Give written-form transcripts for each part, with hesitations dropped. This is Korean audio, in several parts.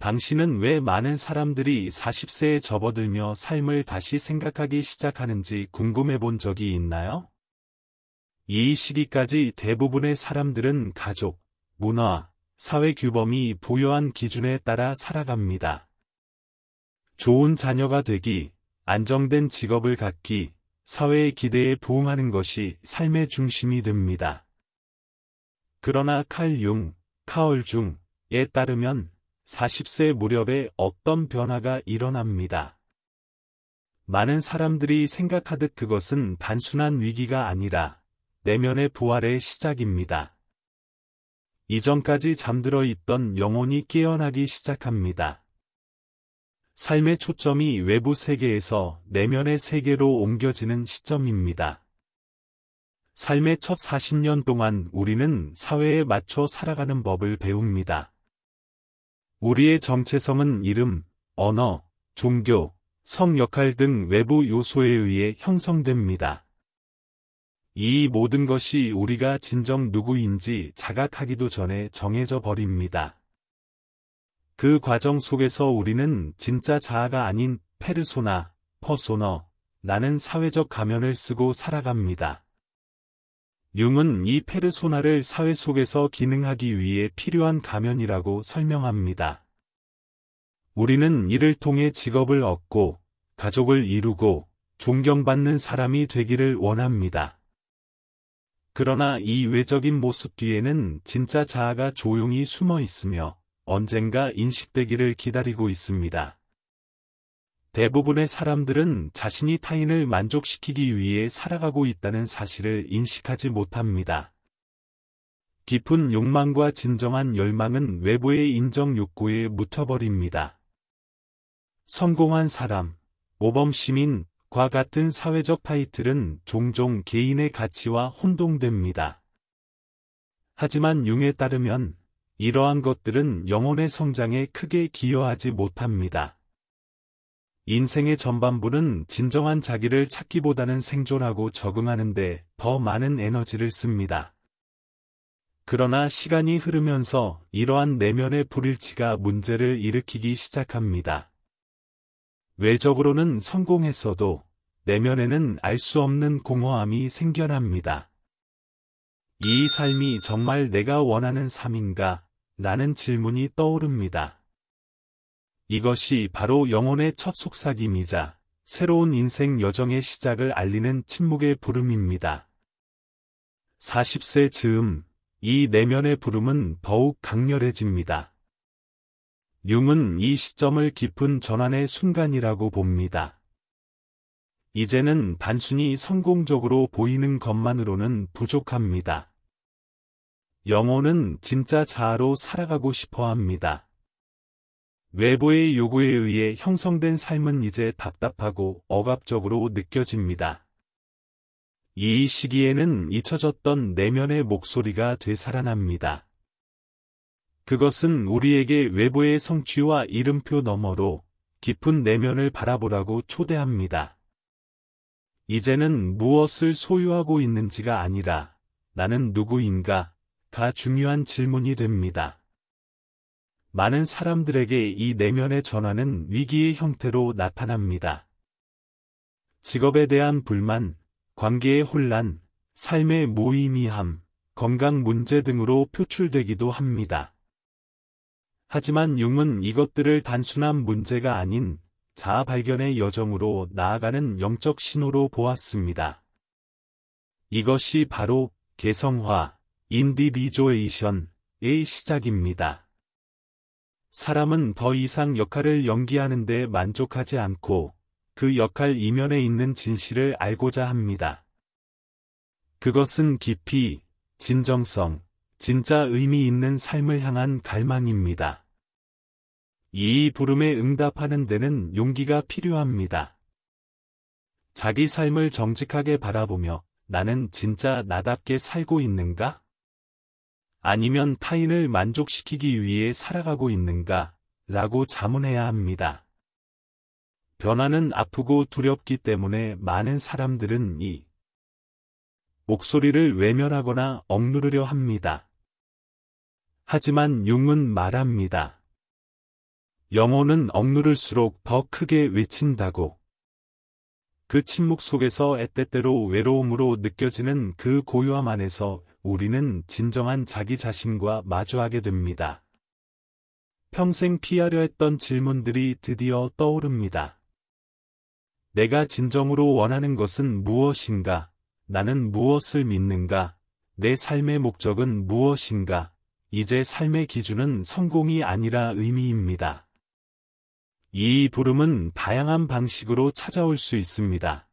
당신은 왜 많은 사람들이 40세에 접어들며 삶을 다시 생각하기 시작하는지 궁금해 본 적이 있나요? 이 시기까지 대부분의 사람들은 가족, 문화, 사회 규범이 부여한 기준에 따라 살아갑니다. 좋은 자녀가 되기, 안정된 직업을 갖기, 사회의 기대에 부응하는 것이 삶의 중심이 됩니다. 그러나 카얼 중에 따르면 40세 무렵에 어떤 변화가 일어납니다. 많은 사람들이 생각하듯 그것은 단순한 위기가 아니라 내면의 부활의 시작입니다. 이전까지 잠들어 있던 영혼이 깨어나기 시작합니다. 삶의 초점이 외부 세계에서 내면의 세계로 옮겨지는 시점입니다. 삶의 첫 40년 동안 우리는 사회에 맞춰 살아가는 법을 배웁니다. 우리의 정체성은 이름, 언어, 종교, 성 역할 등 외부 요소에 의해 형성됩니다. 이 모든 것이 우리가 진정 누구인지 자각하기도 전에 정해져 버립니다. 그 과정 속에서 우리는 진짜 자아가 아닌 퍼소나라는 사회적 가면을 쓰고 살아갑니다. 융은 이 페르소나를 사회 속에서 기능하기 위해 필요한 가면이라고 설명합니다. 우리는 이를 통해 직업을 얻고, 가족을 이루고, 존경받는 사람이 되기를 원합니다. 그러나 이 외적인 모습 뒤에는 진짜 자아가 조용히 숨어 있으며 언젠가 인식되기를 기다리고 있습니다. 대부분의 사람들은 자신이 타인을 만족시키기 위해 살아가고 있다는 사실을 인식하지 못합니다. 깊은 욕망과 진정한 열망은 외부의 인정 욕구에 묻혀버립니다. 성공한 사람, 모범 시민과 같은 사회적 타이틀은 종종 개인의 가치와 혼동됩니다. 하지만 융에 따르면 이러한 것들은 영혼의 성장에 크게 기여하지 못합니다. 인생의 전반부는 진정한 자기를 찾기보다는 생존하고 적응하는 데 더 많은 에너지를 씁니다. 그러나 시간이 흐르면서 이러한 내면의 불일치가 문제를 일으키기 시작합니다. 외적으로는 성공했어도 내면에는 알 수 없는 공허함이 생겨납니다. 이 삶이 정말 내가 원하는 삶인가? 라는 질문이 떠오릅니다. 이것이 바로 영혼의 첫 속삭임이자 새로운 인생 여정의 시작을 알리는 침묵의 부름입니다. 40세 즈음, 이 내면의 부름은 더욱 강렬해집니다. 융은 이 시점을 깊은 전환의 순간이라고 봅니다. 이제는 단순히 성공적으로 보이는 것만으로는 부족합니다. 영혼은 진짜 자아로 살아가고 싶어 합니다. 외부의 요구에 의해 형성된 삶은 이제 답답하고 억압적으로 느껴집니다. 이 시기에는 잊혀졌던 내면의 목소리가 되살아납니다. 그것은 우리에게 외부의 성취와 이름표 너머로 깊은 내면을 바라보라고 초대합니다. 이제는 무엇을 소유하고 있는지가 아니라 나는 누구인가가 중요한 질문이 됩니다. 많은 사람들에게 이 내면의 전환은 위기의 형태로 나타납니다. 직업에 대한 불만, 관계의 혼란, 삶의 무의미함, 건강 문제 등으로 표출되기도 합니다. 하지만 융은 이것들을 단순한 문제가 아닌 자아 발견의 여정으로 나아가는 영적 신호로 보았습니다. 이것이 바로 개성화, 인디비조에이션의 시작입니다. 사람은 더 이상 역할을 연기하는 데 만족하지 않고 그 역할 이면에 있는 진실을 알고자 합니다. 그것은 깊이, 진정성, 진짜 의미 있는 삶을 향한 갈망입니다. 이 부름에 응답하는 데는 용기가 필요합니다. 자기 삶을 정직하게 바라보며 나는 진짜 나답게 살고 있는가? 아니면 타인을 만족시키기 위해 살아가고 있는가? 라고 자문해야 합니다. 변화는 아프고 두렵기 때문에 많은 사람들은 이 목소리를 외면하거나 억누르려 합니다. 하지만 융은 말합니다. 영혼은 억누를수록 더 크게 외친다고. 그 침묵 속에서 때때로 외로움으로 느껴지는 그 고요함 안에서 우리는 진정한 자기 자신과 마주하게 됩니다. 평생 피하려 했던 질문들이 드디어 떠오릅니다. 내가 진정으로 원하는 것은 무엇인가? 나는 무엇을 믿는가? 내 삶의 목적은 무엇인가? 이제 삶의 기준은 성공이 아니라 의미입니다. 이 부름은 다양한 방식으로 찾아올 수 있습니다.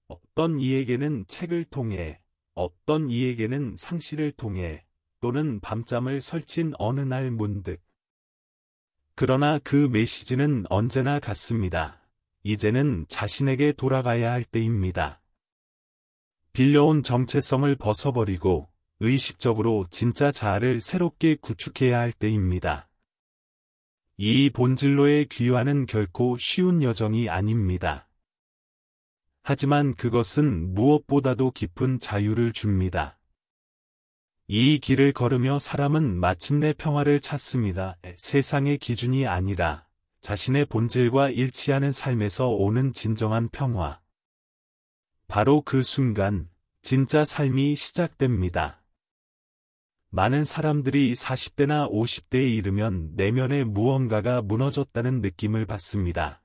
어떤 이에게는 책을 통해, 어떤 이에게는 상시를 통해, 또는 밤잠을 설친 어느 날 문득. 그러나 그 메시지는 언제나 같습니다. 이제는 자신에게 돌아가야 할 때입니다. 빌려온 정체성을 벗어버리고 의식적으로 진짜 자아를 새롭게 구축해야 할 때입니다. 이 본질로의 귀환은 결코 쉬운 여정이 아닙니다. 하지만 그것은 무엇보다도 깊은 자유를 줍니다. 이 길을 걸으며 사람은 마침내 평화를 찾습니다. 세상의 기준이 아니라 자신의 본질과 일치하는 삶에서 오는 진정한 평화. 바로 그 순간 진짜 삶이 시작됩니다. 많은 사람들이 40대나 50대에 이르면 내면의 무언가가 무너졌다는 느낌을 받습니다.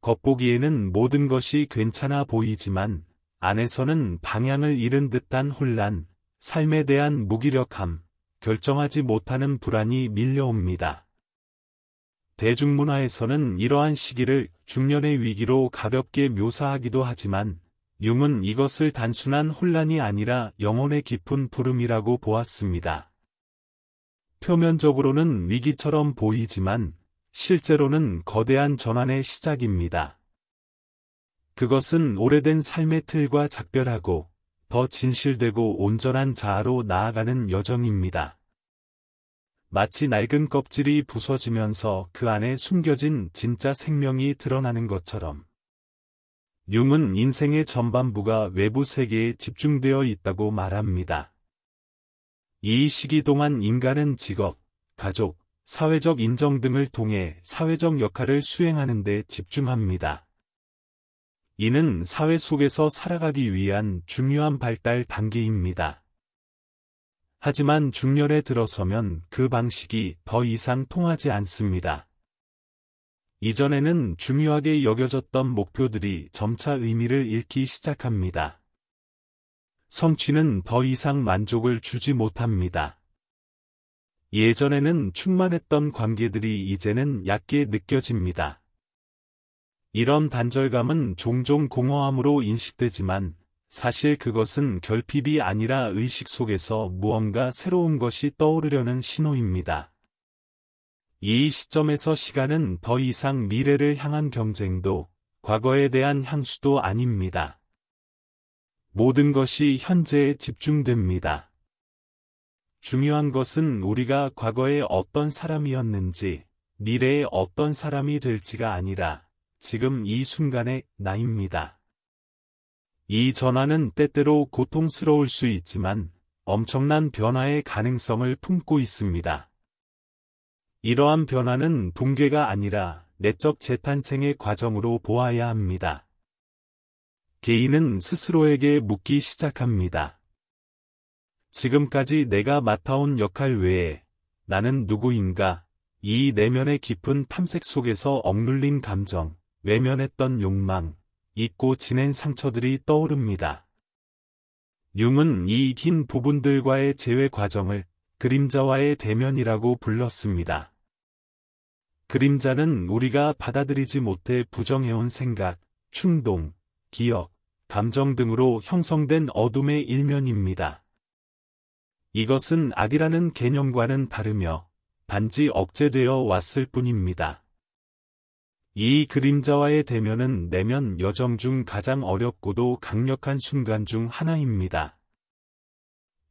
겉보기에는 모든 것이 괜찮아 보이지만 안에서는 방향을 잃은 듯한 혼란, 삶에 대한 무기력함, 결정하지 못하는 불안이 밀려옵니다. 대중문화에서는 이러한 시기를 중년의 위기로 가볍게 묘사하기도 하지만 융은 이것을 단순한 혼란이 아니라 영혼의 깊은 부름이라고 보았습니다. 표면적으로는 위기처럼 보이지만 실제로는 거대한 전환의 시작입니다. 그것은 오래된 삶의 틀과 작별하고 더 진실되고 온전한 자아로 나아가는 여정입니다. 마치 낡은 껍질이 부서지면서 그 안에 숨겨진 진짜 생명이 드러나는 것처럼. 융은 인생의 전반부가 외부 세계에 집중되어 있다고 말합니다. 이 시기 동안 인간은 직업, 가족, 사회적 인정 등을 통해 사회적 역할을 수행하는 데 집중합니다. 이는 사회 속에서 살아가기 위한 중요한 발달 단계입니다. 하지만 중년에 들어서면 그 방식이 더 이상 통하지 않습니다. 이전에는 중요하게 여겨졌던 목표들이 점차 의미를 잃기 시작합니다. 성취는 더 이상 만족을 주지 못합니다. 예전에는 충만했던 관계들이 이제는 얕게 느껴집니다. 이런 단절감은 종종 공허함으로 인식되지만 사실 그것은 결핍이 아니라 의식 속에서 무언가 새로운 것이 떠오르려는 신호입니다. 이 시점에서 시간은 더 이상 미래를 향한 경쟁도, 과거에 대한 향수도 아닙니다. 모든 것이 현재에 집중됩니다. 중요한 것은 우리가 과거에 어떤 사람이었는지, 미래에 어떤 사람이 될지가 아니라 지금 이 순간의 나입니다. 이 전환은 때때로 고통스러울 수 있지만 엄청난 변화의 가능성을 품고 있습니다. 이러한 변화는 붕괴가 아니라 내적 재탄생의 과정으로 보아야 합니다. 개인은 스스로에게 묻기 시작합니다. 지금까지 내가 맡아온 역할 외에 나는 누구인가? 이 내면의 깊은 탐색 속에서 억눌린 감정, 외면했던 욕망, 잊고 지낸 상처들이 떠오릅니다. 융은 이 긴 부분들과의 재회 과정을 그림자와의 대면이라고 불렀습니다. 그림자는 우리가 받아들이지 못해 부정해온 생각, 충동, 기억, 감정 등으로 형성된 어둠의 일면입니다. 이것은 악이라는 개념과는 다르며 단지 억제되어 왔을 뿐입니다. 이 그림자와의 대면은 내면 여정 중 가장 어렵고도 강력한 순간 중 하나입니다.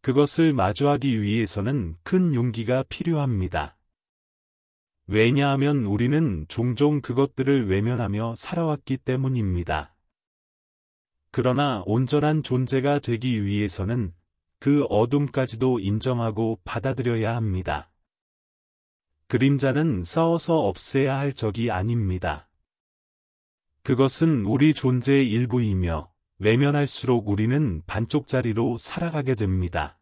그것을 마주하기 위해서는 큰 용기가 필요합니다. 왜냐하면 우리는 종종 그것들을 외면하며 살아왔기 때문입니다. 그러나 온전한 존재가 되기 위해서는 그 어둠까지도 인정하고 받아들여야 합니다. 그림자는 싸워서 없애야 할 적이 아닙니다. 그것은 우리 존재의 일부이며 외면할수록 우리는 반쪽짜리로 살아가게 됩니다.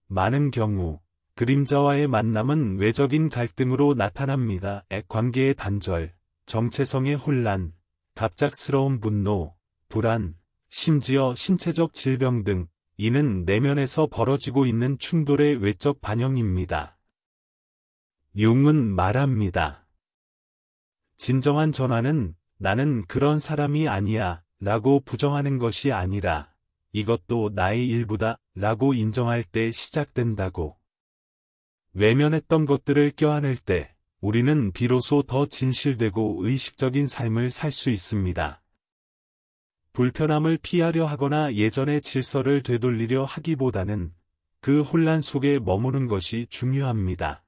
많은 경우 그림자와의 만남은 외적인 갈등으로 나타납니다. 관계의 단절, 정체성의 혼란, 갑작스러운 분노, 불안, 심지어 신체적 질병 등 이는 내면에서 벌어지고 있는 충돌의 외적 반영입니다. 융은 말합니다. 진정한 전환은 나는 그런 사람이 아니야 라고 부정하는 것이 아니라 이것도 나의 일부다 라고 인정할 때 시작된다고. 외면했던 것들을 껴안을 때 우리는 비로소 더 진실되고 의식적인 삶을 살 수 있습니다. 불편함을 피하려 하거나 예전의 질서를 되돌리려 하기보다는 그 혼란 속에 머무는 것이 중요합니다.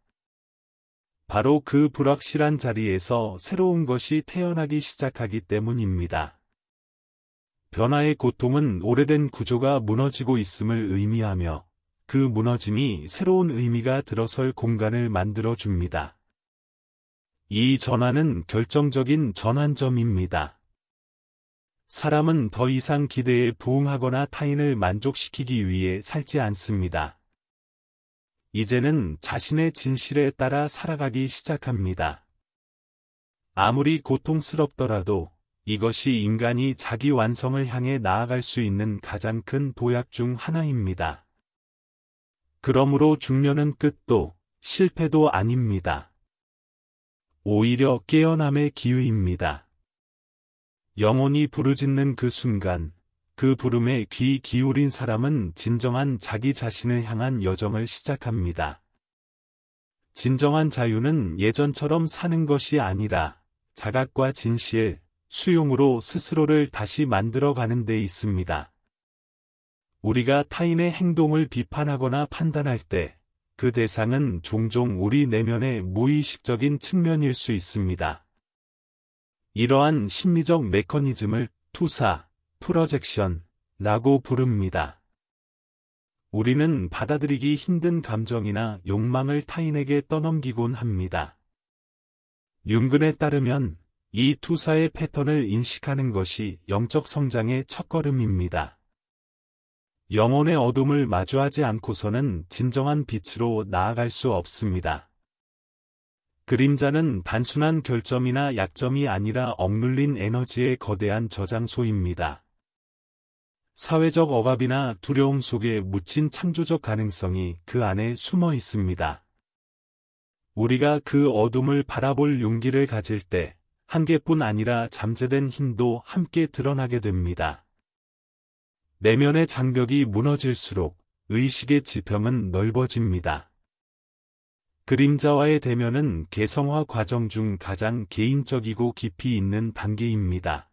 바로 그 불확실한 자리에서 새로운 것이 태어나기 시작하기 때문입니다. 변화의 고통은 오래된 구조가 무너지고 있음을 의미하며 그 무너짐이 새로운 의미가 들어설 공간을 만들어줍니다. 이 전환은 결정적인 전환점입니다. 사람은 더 이상 기대에 부응하거나 타인을 만족시키기 위해 살지 않습니다. 이제는 자신의 진실에 따라 살아가기 시작합니다. 아무리 고통스럽더라도 이것이 인간이 자기 완성을 향해 나아갈 수 있는 가장 큰 도약 중 하나입니다. 그러므로 중년은 끝도 실패도 아닙니다. 오히려 깨어남의 기회입니다. 영혼이 부르짖는 그 순간, 그 부름에 귀 기울인 사람은 진정한 자기 자신을 향한 여정을 시작합니다. 진정한 자유는 예전처럼 사는 것이 아니라 자각과 진실, 수용으로 스스로를 다시 만들어가는 데 있습니다. 우리가 타인의 행동을 비판하거나 판단할 때 그 대상은 종종 우리 내면의 무의식적인 측면일 수 있습니다. 이러한 심리적 메커니즘을 투사, 프로젝션라고 부릅니다. 우리는 받아들이기 힘든 감정이나 욕망을 타인에게 떠넘기곤 합니다. 융근에 따르면 이 투사의 패턴을 인식하는 것이 영적 성장의 첫걸음입니다. 영혼의 어둠을 마주하지 않고서는 진정한 빛으로 나아갈 수 없습니다. 그림자는 단순한 결점이나 약점이 아니라 억눌린 에너지의 거대한 저장소입니다. 사회적 억압이나 두려움 속에 묻힌 창조적 가능성이 그 안에 숨어 있습니다. 우리가 그 어둠을 바라볼 용기를 가질 때 한계뿐 아니라 잠재된 힘도 함께 드러나게 됩니다. 내면의 장벽이 무너질수록 의식의 지평은 넓어집니다. 그림자와의 대면은 개성화 과정 중 가장 개인적이고 깊이 있는 단계입니다.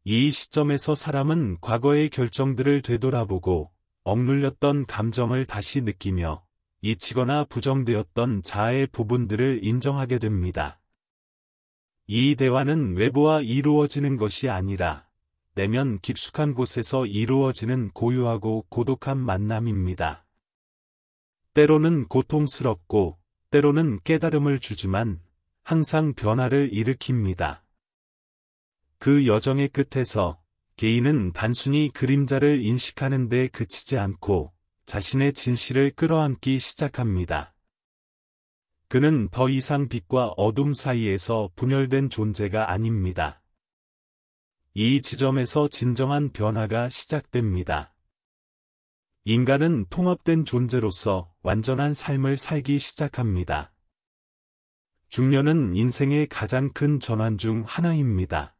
이 시점에서 사람은 과거의 결정들을 되돌아보고 억눌렸던 감정을 다시 느끼며 잊히거나 부정되었던 자아의 부분들을 인정하게 됩니다. 이 대화는 외부와 이루어지는 것이 아니라 내면 깊숙한 곳에서 이루어지는 고요하고 고독한 만남입니다. 때로는 고통스럽고 때로는 깨달음을 주지만 항상 변화를 일으킵니다. 그 여정의 끝에서 개인은 단순히 그림자를 인식하는 데 그치지 않고 자신의 진실을 끌어안기 시작합니다. 그는 더 이상 빛과 어둠 사이에서 분열된 존재가 아닙니다. 이 지점에서 진정한 변화가 시작됩니다. 인간은 통합된 존재로서 완전한 삶을 살기 시작합니다. 중년은 인생의 가장 큰 전환 중 하나입니다.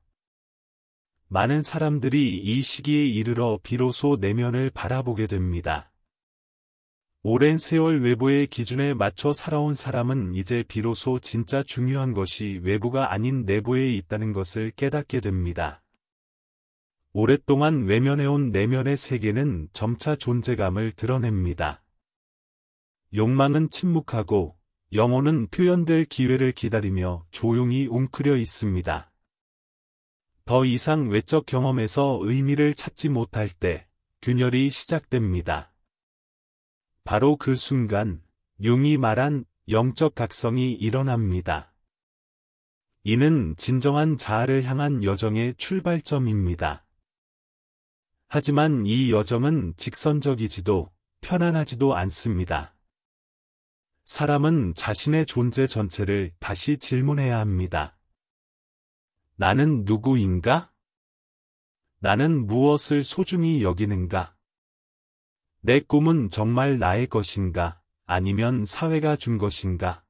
많은 사람들이 이 시기에 이르러 비로소 내면을 바라보게 됩니다. 오랜 세월 외부의 기준에 맞춰 살아온 사람은 이제 비로소 진짜 중요한 것이 외부가 아닌 내부에 있다는 것을 깨닫게 됩니다. 오랫동안 외면해온 내면의 세계는 점차 존재감을 드러냅니다. 욕망은 침묵하고 영혼은 표현될 기회를 기다리며 조용히 웅크려 있습니다. 더 이상 외적 경험에서 의미를 찾지 못할 때 균열이 시작됩니다. 바로 그 순간 융이 말한 영적 각성이 일어납니다. 이는 진정한 자아를 향한 여정의 출발점입니다. 하지만 이 여정은 직선적이지도 편안하지도 않습니다. 사람은 자신의 존재 전체를 다시 질문해야 합니다. 나는 누구인가? 나는 무엇을 소중히 여기는가? 내 꿈은 정말 나의 것인가? 아니면 사회가 준 것인가?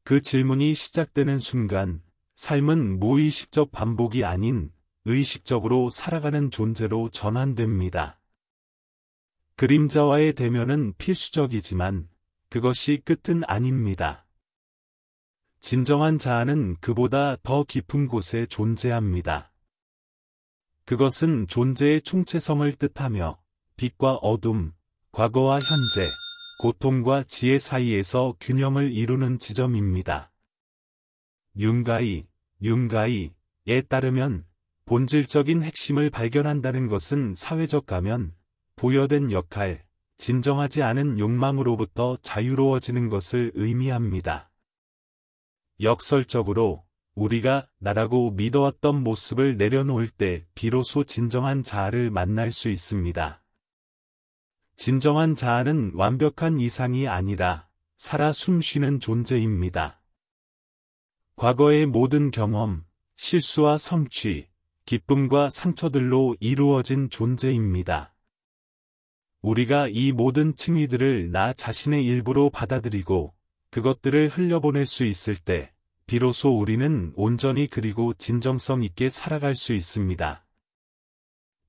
그 질문이 시작되는 순간, 삶은 무의식적 반복이 아닌 의식적으로 살아가는 존재로 전환됩니다. 그림자와의 대면은 필수적이지만 그것이 끝은 아닙니다. 진정한 자아는 그보다 더 깊은 곳에 존재합니다. 그것은 존재의 총체성을 뜻하며 빛과 어둠, 과거와 현재, 고통과 지혜 사이에서 균형을 이루는 지점입니다. 융가이에 따르면 본질적인 핵심을 발견한다는 것은 사회적 가면, 부여된 역할, 진정하지 않은 욕망으로부터 자유로워지는 것을 의미합니다. 역설적으로 우리가 나라고 믿어왔던 모습을 내려놓을 때 비로소 진정한 자아를 만날 수 있습니다. 진정한 자아는 완벽한 이상이 아니라 살아 숨쉬는 존재입니다. 과거의 모든 경험, 실수와 성취, 기쁨과 상처들로 이루어진 존재입니다. 우리가 이 모든 층위들을 나 자신의 일부로 받아들이고 그것들을 흘려보낼 수 있을 때 비로소 우리는 온전히 그리고 진정성 있게 살아갈 수 있습니다.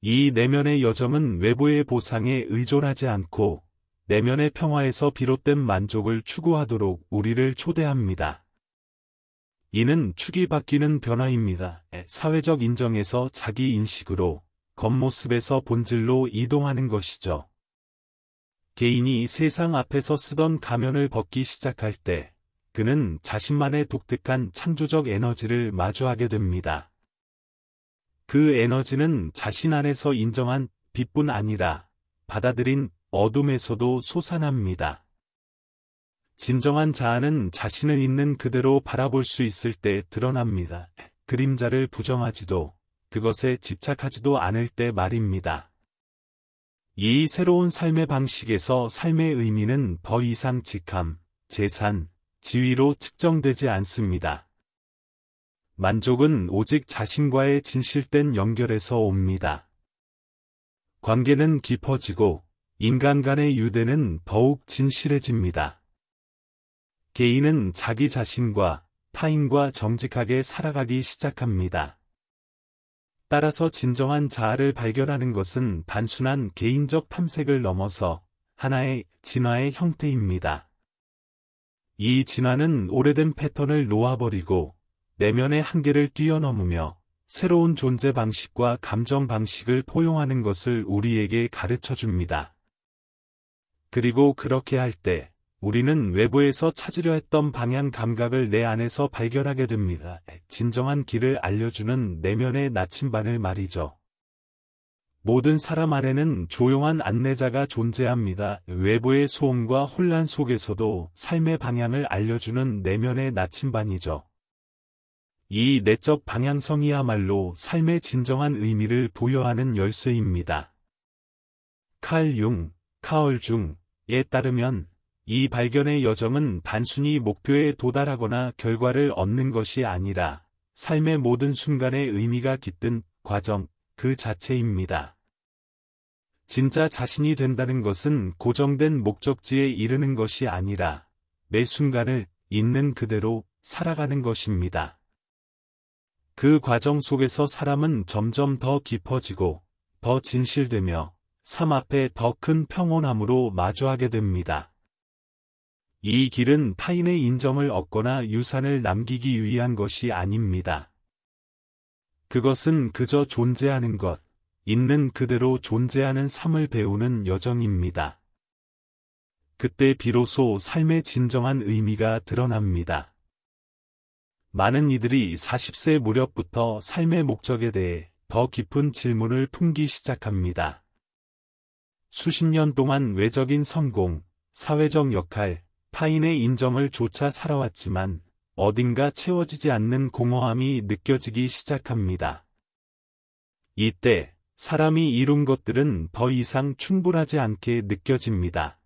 이 내면의 여정은 외부의 보상에 의존하지 않고 내면의 평화에서 비롯된 만족을 추구하도록 우리를 초대합니다. 이는 축이 바뀌는 변화입니다. 사회적 인정에서 자기 인식으로, 겉모습에서 본질로 이동하는 것이죠. 개인이 세상 앞에서 쓰던 가면을 벗기 시작할 때 그는 자신만의 독특한 창조적 에너지를 마주하게 됩니다. 그 에너지는 자신 안에서 인정한 빛뿐 아니라 받아들인 어둠에서도 솟아납니다. 진정한 자아는 자신을 있는 그대로 바라볼 수 있을 때 드러납니다. 그림자를 부정하지도 그것에 집착하지도 않을 때 말입니다. 이 새로운 삶의 방식에서 삶의 의미는 더 이상 직함, 재산, 지위로 측정되지 않습니다. 만족은 오직 자신과의 진실된 연결에서 옵니다. 관계는 깊어지고 인간 간의 유대는 더욱 진실해집니다. 개인은 자기 자신과 타인과 정직하게 살아가기 시작합니다. 따라서 진정한 자아를 발견하는 것은 단순한 개인적 탐색을 넘어서 하나의 진화의 형태입니다. 이 진화는 오래된 패턴을 놓아버리고 내면의 한계를 뛰어넘으며 새로운 존재 방식과 감정 방식을 포용하는 것을 우리에게 가르쳐 줍니다. 그리고 그렇게 할 때 우리는 외부에서 찾으려 했던 방향 감각을 내 안에서 발견하게 됩니다. 진정한 길을 알려주는 내면의 나침반을 말이죠. 모든 사람 안에는 조용한 안내자가 존재합니다. 외부의 소음과 혼란 속에서도 삶의 방향을 알려주는 내면의 나침반이죠. 이 내적 방향성이야말로 삶의 진정한 의미를 부여하는 열쇠입니다. 카얼 중에 따르면 이 발견의 여정은 단순히 목표에 도달하거나 결과를 얻는 것이 아니라 삶의 모든 순간에 의미가 깃든 과정 그 자체입니다. 진짜 자신이 된다는 것은 고정된 목적지에 이르는 것이 아니라 매 순간을 있는 그대로 살아가는 것입니다. 그 과정 속에서 사람은 점점 더 깊어지고 더 진실되며 삶 앞에 더 큰 평온함으로 마주하게 됩니다. 이 길은 타인의 인정을 얻거나 유산을 남기기 위한 것이 아닙니다. 그것은 그저 존재하는 것, 있는 그대로 존재하는 삶을 배우는 여정입니다. 그때 비로소 삶의 진정한 의미가 드러납니다. 많은 이들이 40세 무렵부터 삶의 목적에 대해 더 깊은 질문을 품기 시작합니다. 수십 년 동안 외적인 성공, 사회적 역할, 타인의 인정을 조차 살아왔지만 어딘가 채워지지 않는 공허함이 느껴지기 시작합니다. 이때 사람이 이룬 것들은 더 이상 충분하지 않게 느껴집니다.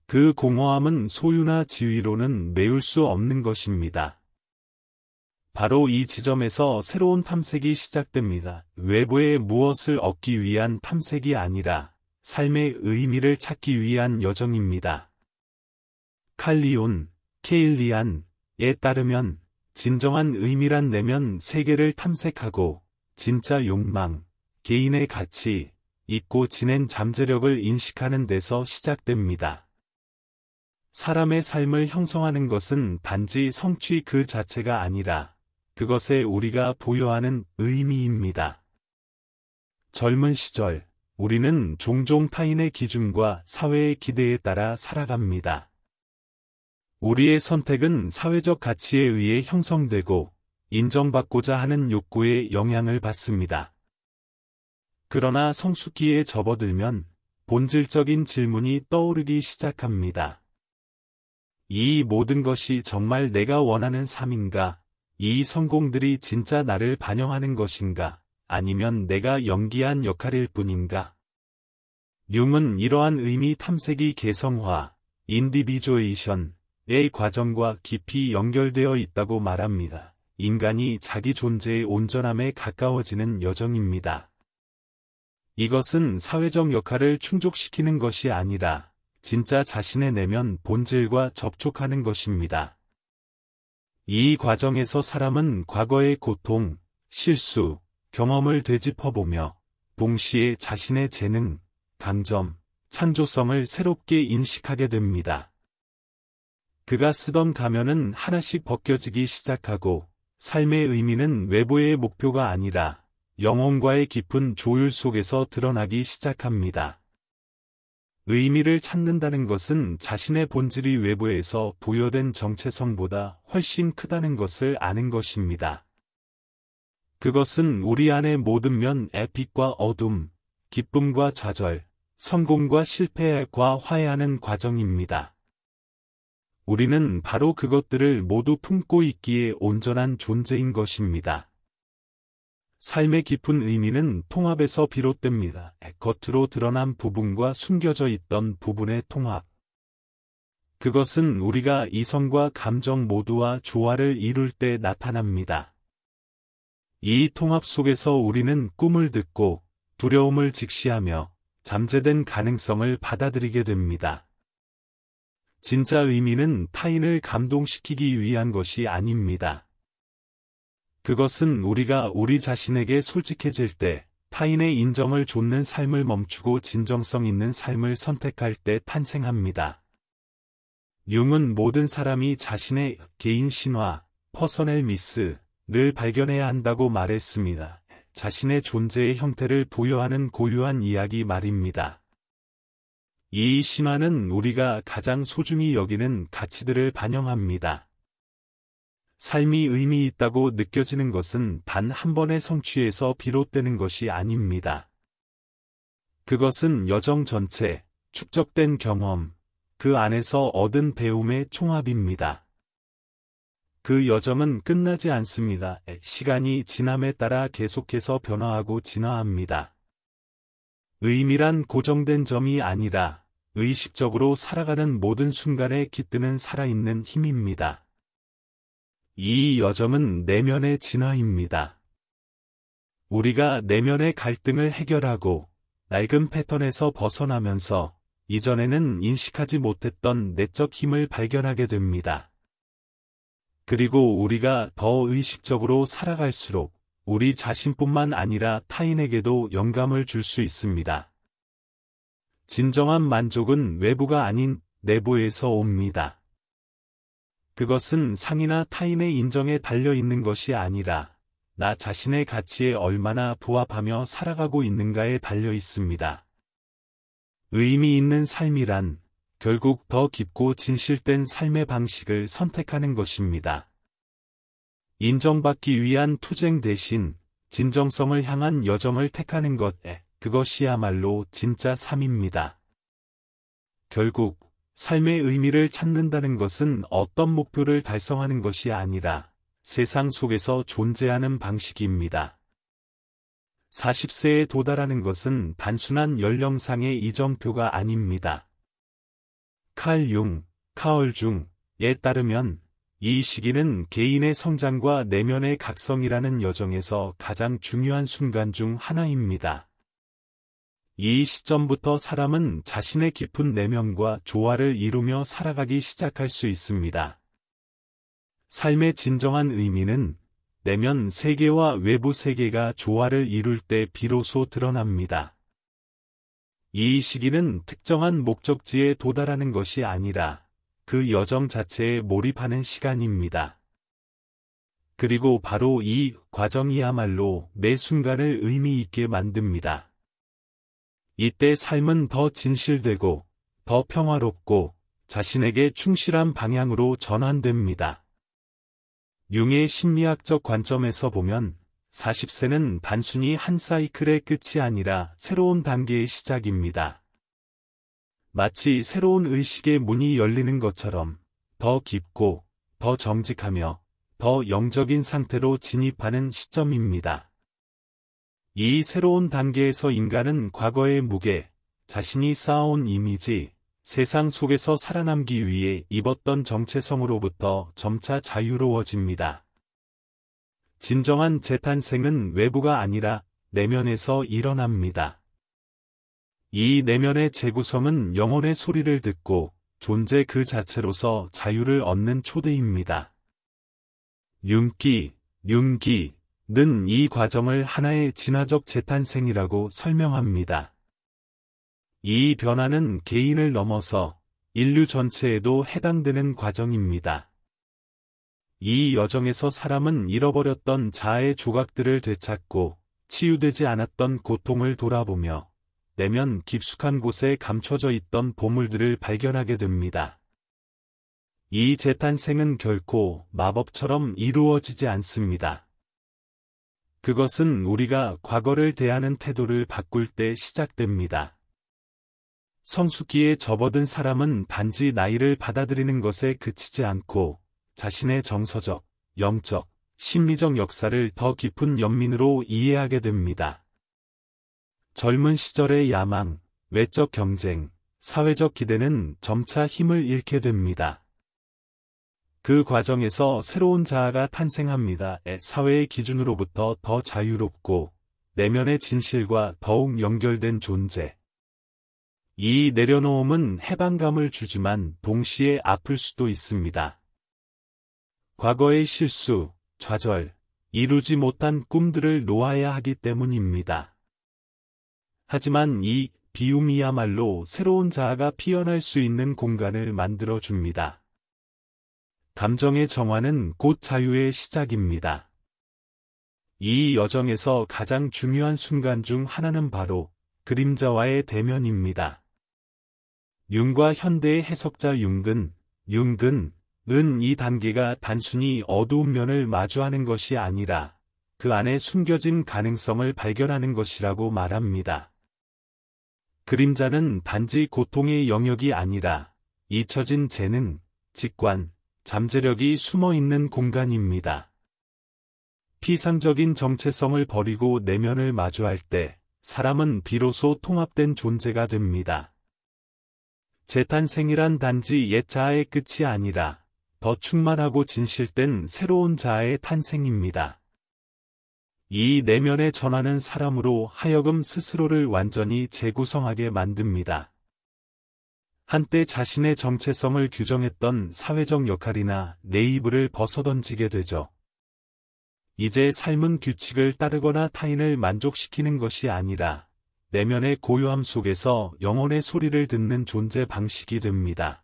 그 공허함은 소유나 지위로는 메울 수 없는 것입니다. 바로 이 지점에서 새로운 탐색이 시작됩니다. 외부의 무엇을 얻기 위한 탐색이 아니라 삶의 의미를 찾기 위한 여정입니다. 칼리온, 케일리안에 따르면 진정한 의미란 내면 세계를 탐색하고 진짜 욕망, 개인의 가치, 잊고 지낸 잠재력을 인식하는 데서 시작됩니다. 사람의 삶을 형성하는 것은 단지 성취 그 자체가 아니라 그것에 우리가 부여하는 의미입니다. 젊은 시절, 우리는 종종 타인의 기준과 사회의 기대에 따라 살아갑니다. 우리의 선택은 사회적 가치에 의해 형성되고 인정받고자 하는 욕구에 영향을 받습니다. 그러나 성숙기에 접어들면 본질적인 질문이 떠오르기 시작합니다. 이 모든 것이 정말 내가 원하는 삶인가? 이 성공들이 진짜 나를 반영하는 것인가? 아니면 내가 연기한 역할일 뿐인가? 융은 이러한 의미 탐색이 개성화, 인디비주에이션의 과정과 깊이 연결되어 있다고 말합니다. 인간이 자기 존재의 온전함에 가까워지는 여정입니다. 이것은 사회적 역할을 충족시키는 것이 아니라 진짜 자신의 내면 본질과 접촉하는 것입니다. 이 과정에서 사람은 과거의 고통, 실수, 경험을 되짚어보며 동시에 자신의 재능, 강점, 창조성을 새롭게 인식하게 됩니다. 그가 쓰던 가면은 하나씩 벗겨지기 시작하고 삶의 의미는 외부의 목표가 아니라 영혼과의 깊은 조율 속에서 드러나기 시작합니다. 의미를 찾는다는 것은 자신의 본질이 외부에서 부여된 정체성보다 훨씬 크다는 것을 아는 것입니다. 그것은 우리 안의 모든 면의 빛과 어둠, 기쁨과 좌절, 성공과 실패와 화해하는 과정입니다. 우리는 바로 그것들을 모두 품고 있기에 온전한 존재인 것입니다. 삶의 깊은 의미는 통합에서 비롯됩니다. 겉으로 드러난 부분과 숨겨져 있던 부분의 통합. 그것은 우리가 이성과 감정 모두와 조화를 이룰 때 나타납니다. 이 통합 속에서 우리는 꿈을 듣고 두려움을 직시하며 잠재된 가능성을 받아들이게 됩니다. 진짜 의미는 타인을 감동시키기 위한 것이 아닙니다. 그것은 우리가 우리 자신에게 솔직해질 때, 타인의 인정을 좇는 삶을 멈추고 진정성 있는 삶을 선택할 때 탄생합니다. 융은 모든 사람이 자신의 개인 신화, 퍼서널 미스를 발견해야 한다고 말했습니다. 자신의 존재의 형태를 부여하는 고유한 이야기 말입니다. 이 신화는 우리가 가장 소중히 여기는 가치들을 반영합니다. 삶이 의미 있다고 느껴지는 것은 단 한 번의 성취에서 비롯되는 것이 아닙니다. 그것은 여정 전체, 축적된 경험, 그 안에서 얻은 배움의 총합입니다. 그 여정은 끝나지 않습니다. 시간이 지남에 따라 계속해서 변화하고 진화합니다. 의미란 고정된 점이 아니라 의식적으로 살아가는 모든 순간에 깃드는 살아있는 힘입니다. 이 여정은 내면의 진화입니다. 우리가 내면의 갈등을 해결하고 낡은 패턴에서 벗어나면서 이전에는 인식하지 못했던 내적 힘을 발견하게 됩니다. 그리고 우리가 더 의식적으로 살아갈수록 우리 자신뿐만 아니라 타인에게도 영감을 줄 수 있습니다. 진정한 만족은 외부가 아닌 내부에서 옵니다. 그것은 상이나 타인의 인정에 달려 있는 것이 아니라 나 자신의 가치에 얼마나 부합하며 살아가고 있는가에 달려 있습니다. 의미 있는 삶이란 결국 더 깊고 진실된 삶의 방식을 선택하는 것입니다. 인정받기 위한 투쟁 대신 진정성을 향한 여정을 택하는 것, 그것이야말로 진짜 삶입니다. 결국 삶의 의미를 찾는다는 것은 어떤 목표를 달성하는 것이 아니라 세상 속에서 존재하는 방식입니다. 40세에 도달하는 것은 단순한 연령상의 이정표가 아닙니다. 카얼 중에 따르면 이 시기는 개인의 성장과 내면의 각성이라는 여정에서 가장 중요한 순간 중 하나입니다. 이 시점부터 사람은 자신의 깊은 내면과 조화를 이루며 살아가기 시작할 수 있습니다. 삶의 진정한 의미는 내면 세계와 외부 세계가 조화를 이룰 때 비로소 드러납니다. 이 시기는 특정한 목적지에 도달하는 것이 아니라 그 여정 자체에 몰입하는 시간입니다. 그리고 바로 이 과정이야말로 매 순간을 의미 있게 만듭니다. 이때 삶은 더 진실되고 더 평화롭고 자신에게 충실한 방향으로 전환됩니다. 융의 심리학적 관점에서 보면 40세는 단순히 한 사이클의 끝이 아니라 새로운 단계의 시작입니다. 마치 새로운 의식의 문이 열리는 것처럼 더 깊고 더 정직하며 더 영적인 상태로 진입하는 시점입니다. 이 새로운 단계에서 인간은 과거의 무게, 자신이 쌓아온 이미지, 세상 속에서 살아남기 위해 입었던 정체성으로부터 점차 자유로워집니다. 진정한 재탄생은 외부가 아니라 내면에서 일어납니다. 이 내면의 재구성은 영혼의 소리를 듣고 존재 그 자체로서 자유를 얻는 초대입니다. 융기는 이 과정을 하나의 진화적 재탄생이라고 설명합니다. 이 변화는 개인을 넘어서 인류 전체에도 해당되는 과정입니다. 이 여정에서 사람은 잃어버렸던 자아의 조각들을 되찾고 치유되지 않았던 고통을 돌아보며 내면 깊숙한 곳에 감춰져 있던 보물들을 발견하게 됩니다. 이 재탄생은 결코 마법처럼 이루어지지 않습니다. 그것은 우리가 과거를 대하는 태도를 바꿀 때 시작됩니다. 성숙기에 접어든 사람은 단지 나이를 받아들이는 것에 그치지 않고 자신의 정서적, 영적, 심리적 역사를 더 깊은 연민으로 이해하게 됩니다. 젊은 시절의 야망, 외적 경쟁, 사회적 기대는 점차 힘을 잃게 됩니다. 그 과정에서 새로운 자아가 탄생합니다. 사회의 기준으로부터 더 자유롭고 내면의 진실과 더욱 연결된 존재. 이 내려놓음은 해방감을 주지만 동시에 아플 수도 있습니다. 과거의 실수, 좌절, 이루지 못한 꿈들을 놓아야 하기 때문입니다. 하지만 이 비움이야말로 새로운 자아가 피어날 수 있는 공간을 만들어줍니다. 감정의 정화는 곧 자유의 시작입니다. 이 여정에서 가장 중요한 순간 중 하나는 바로 그림자와의 대면입니다. 융과 현대의 해석자 융근은 이 단계가 단순히 어두운 면을 마주하는 것이 아니라 그 안에 숨겨진 가능성을 발견하는 것이라고 말합니다. 그림자는 단지 고통의 영역이 아니라 잊혀진 재능, 직관, 잠재력이 숨어있는 공간입니다. 피상적인 정체성을 버리고 내면을 마주할 때 사람은 비로소 통합된 존재가 됩니다. 재탄생이란 단지 옛 자아의 끝이 아니라 더 충만하고 진실된 새로운 자아의 탄생입니다. 이 내면의 전환은 사람으로 하여금 스스로를 완전히 재구성하게 만듭니다. 한때 자신의 정체성을 규정했던 사회적 역할이나 네이블을 벗어던지게 되죠. 이제 삶은 규칙을 따르거나 타인을 만족시키는 것이 아니라 내면의 고요함 속에서 영혼의 소리를 듣는 존재 방식이 됩니다.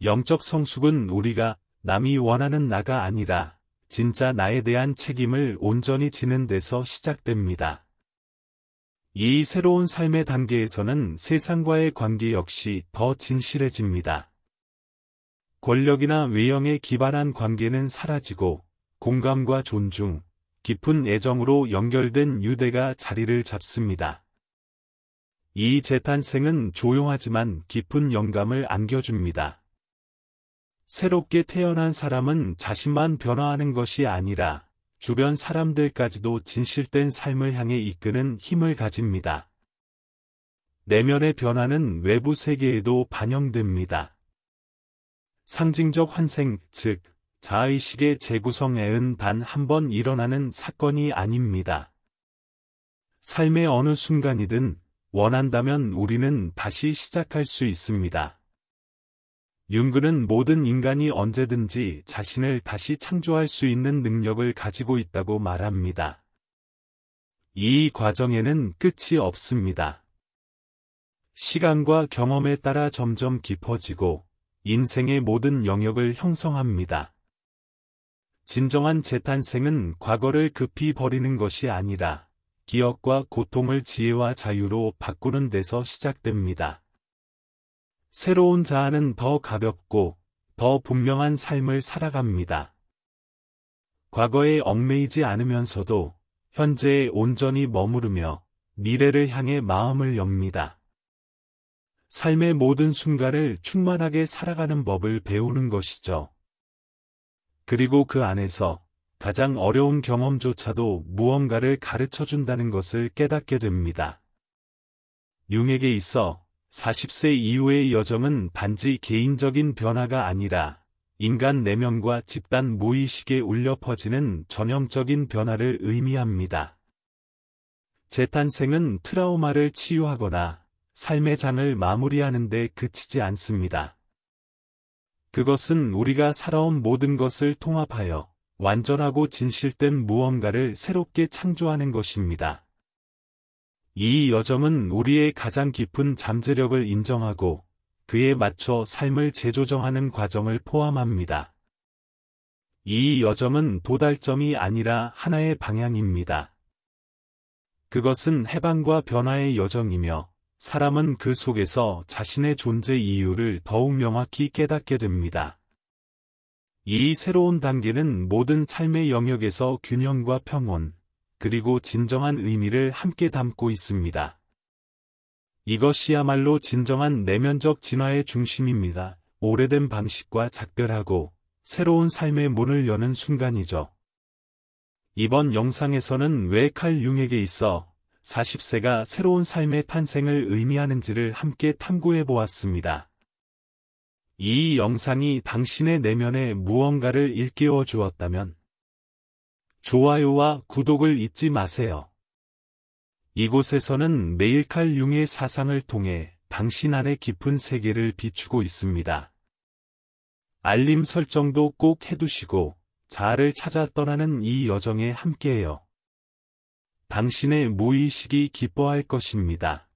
영적 성숙은 우리가 남이 원하는 나가 아니라 진짜 나에 대한 책임을 온전히 지는 데서 시작됩니다. 이 새로운 삶의 단계에서는 세상과의 관계 역시 더 진실해집니다. 권력이나 외형에 기반한 관계는 사라지고 공감과 존중, 깊은 애정으로 연결된 유대가 자리를 잡습니다. 이 재탄생은 조용하지만 깊은 영감을 안겨줍니다. 새롭게 태어난 사람은 자신만 변화하는 것이 아니라 주변 사람들까지도 진실된 삶을 향해 이끄는 힘을 가집니다. 내면의 변화는 외부 세계에도 반영됩니다. 상징적 환생, 즉 자아의식의 재구성에는 단 한 번 일어나는 사건이 아닙니다. 삶의 어느 순간이든 원한다면 우리는 다시 시작할 수 있습니다. 융그는 모든 인간이 언제든지 자신을 다시 창조할 수 있는 능력을 가지고 있다고 말합니다. 이 과정에는 끝이 없습니다. 시간과 경험에 따라 점점 깊어지고 인생의 모든 영역을 형성합니다. 진정한 재탄생은 과거를 급히 버리는 것이 아니라 기억과 고통을 지혜와 자유로 바꾸는 데서 시작됩니다. 새로운 자아는 더 가볍고 더 분명한 삶을 살아갑니다. 과거에 얽매이지 않으면서도 현재에 온전히 머무르며 미래를 향해 마음을 엽니다. 삶의 모든 순간을 충만하게 살아가는 법을 배우는 것이죠. 그리고 그 안에서 가장 어려운 경험조차도 무언가를 가르쳐준다는 것을 깨닫게 됩니다. 융에게 있어 40세 이후의 여정은 단지 개인적인 변화가 아니라 인간 내면과 집단 무의식에 울려 퍼지는 전형적인 변화를 의미합니다. 재탄생은 트라우마를 치유하거나 삶의 장을 마무리하는 데 그치지 않습니다. 그것은 우리가 살아온 모든 것을 통합하여 완전하고 진실된 무언가를 새롭게 창조하는 것입니다. 이 여정은 우리의 가장 깊은 잠재력을 인정하고 그에 맞춰 삶을 재조정하는 과정을 포함합니다. 이 여정은 도달점이 아니라 하나의 방향입니다. 그것은 해방과 변화의 여정이며 사람은 그 속에서 자신의 존재 이유를 더욱 명확히 깨닫게 됩니다. 이 새로운 단계는 모든 삶의 영역에서 균형과 평온, 그리고 진정한 의미를 함께 담고 있습니다. 이것이야말로 진정한 내면적 진화의 중심입니다. 오래된 방식과 작별하고 새로운 삶의 문을 여는 순간이죠. 이번 영상에서는 왜 칼 융에게 있어 40세가 새로운 삶의 탄생을 의미하는지를 함께 탐구해 보았습니다. 이 영상이 당신의 내면에 무언가를 일깨워 주었다면 좋아요와 구독을 잊지 마세요. 이곳에서는 매일 칼 융의 사상을 통해 당신 안의 깊은 세계를 비추고 있습니다. 알림 설정도 꼭 해두시고 자아를 찾아 떠나는 이 여정에 함께해요. 당신의 무의식이 기뻐할 것입니다.